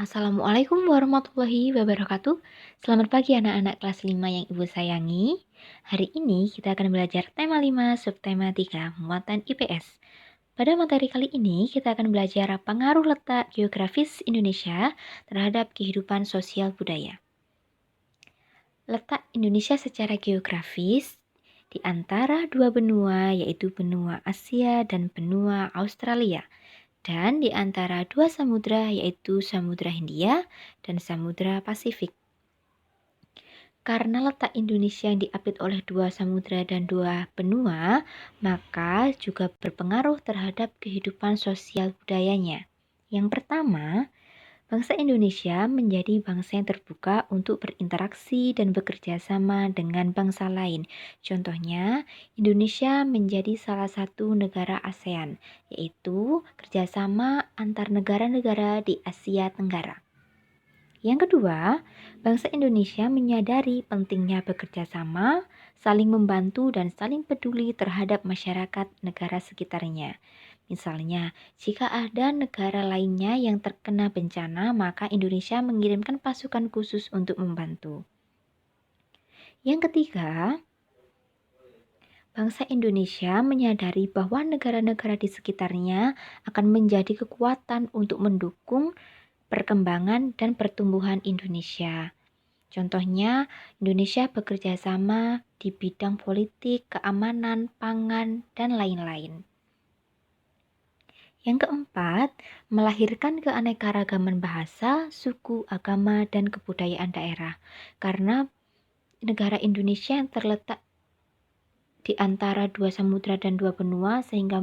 Assalamualaikum warahmatullahi wabarakatuh. Selamat pagi anak-anak kelas 5 yang Ibu sayangi. Hari ini kita akan belajar tema 5 subtema 3 muatan IPS. Pada materi kali ini kita akan belajar pengaruh letak geografis Indonesia terhadap kehidupan sosial budaya. Letak Indonesia secara geografis di antara dua benua yaitu benua Asia dan benua Australia, dan di antara dua samudra yaitu Samudra Hindia dan Samudra Pasifik. Karena letak Indonesia yang diapit oleh dua samudra dan dua benua, maka juga berpengaruh terhadap kehidupan sosial budayanya. Yang pertama, bangsa Indonesia menjadi bangsa yang terbuka untuk berinteraksi dan bekerja sama dengan bangsa lain. Contohnya, Indonesia menjadi salah satu negara ASEAN, yaitu kerjasama antar negara-negara di Asia Tenggara. Yang kedua, bangsa Indonesia menyadari pentingnya bekerja sama, saling membantu, dan saling peduli terhadap masyarakat negara sekitarnya. Misalnya, jika ada negara lainnya yang terkena bencana, maka Indonesia mengirimkan pasukan khusus untuk membantu. Yang ketiga, bangsa Indonesia menyadari bahwa negara-negara di sekitarnya akan menjadi kekuatan untuk mendukung perkembangan dan pertumbuhan Indonesia. Contohnya, Indonesia bekerja sama di bidang politik, keamanan, pangan, dan lain-lain. Yang keempat, melahirkan keanekaragaman bahasa, suku, agama, dan kebudayaan daerah. Karena negara Indonesia yang terletak di antara dua samudra dan dua benua sehingga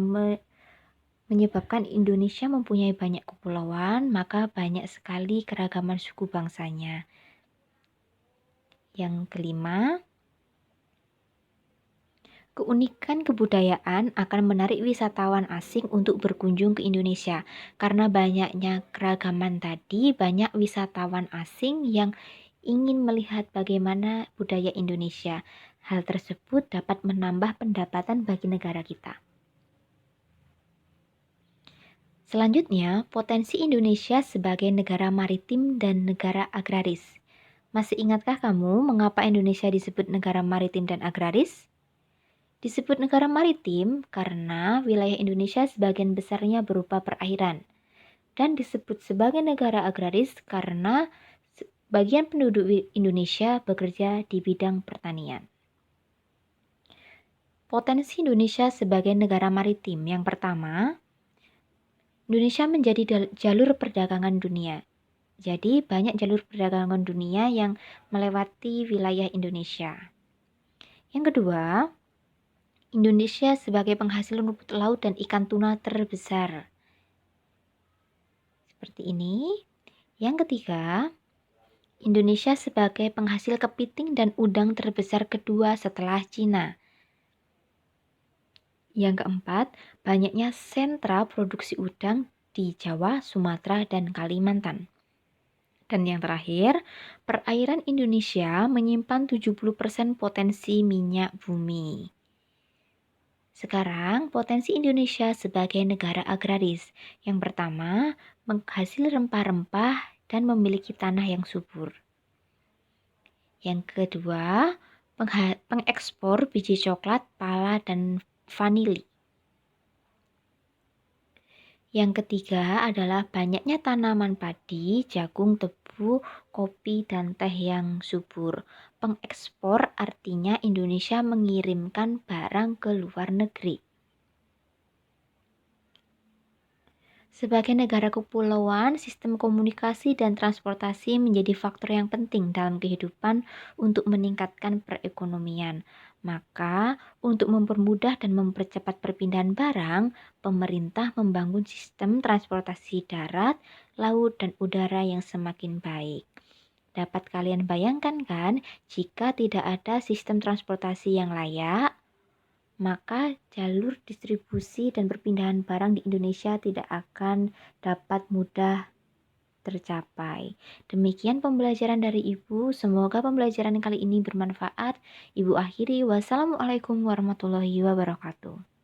menyebabkan Indonesia mempunyai banyak kepulauan, maka banyak sekali keragaman suku bangsanya. Yang kelima, keunikan kebudayaan akan menarik wisatawan asing untuk berkunjung ke Indonesia. Karena banyaknya keragaman tadi, banyak wisatawan asing yang ingin melihat bagaimana budaya Indonesia. Hal tersebut dapat menambah pendapatan bagi negara kita. Selanjutnya, potensi Indonesia sebagai negara maritim dan negara agraris. Masih ingatkah kamu mengapa Indonesia disebut negara maritim dan agraris? Disebut negara maritim karena wilayah Indonesia sebagian besarnya berupa perairan. Dan disebut sebagai negara agraris karena bagian penduduk Indonesia bekerja di bidang pertanian. Potensi Indonesia sebagai negara maritim. Yang pertama, Indonesia menjadi jalur perdagangan dunia. Jadi banyak jalur perdagangan dunia yang melewati wilayah Indonesia. Yang kedua, Indonesia sebagai penghasil rumput laut dan ikan tuna terbesar. Seperti ini. Yang ketiga, Indonesia sebagai penghasil kepiting dan udang terbesar kedua setelah Cina. Yang keempat, banyaknya sentra produksi udang di Jawa, Sumatera, dan Kalimantan. Dan yang terakhir, perairan Indonesia menyimpan 70% potensi minyak bumi. Sekarang, potensi Indonesia sebagai negara agraris. Yang pertama, menghasil rempah-rempah dan memiliki tanah yang subur. Yang kedua, pengekspor biji coklat, pala, dan vanili. Yang ketiga adalah banyaknya tanaman padi, jagung, tebu, kopi, dan teh yang subur. Pengekspor artinya Indonesia mengirimkan barang ke luar negeri. Sebagai negara kepulauan, sistem komunikasi dan transportasi menjadi faktor yang penting dalam kehidupan untuk meningkatkan perekonomian. Maka, untuk mempermudah dan mempercepat perpindahan barang, pemerintah membangun sistem transportasi darat, laut, dan udara yang semakin baik. Dapat kalian bayangkan kan, jika tidak ada sistem transportasi yang layak, maka jalur distribusi dan perpindahan barang di Indonesia tidak akan dapat mudah tercapai. Demikian pembelajaran dari Ibu. Semoga pembelajaran kali ini bermanfaat. Ibu akhiri. Wassalamualaikum warahmatullahi wabarakatuh.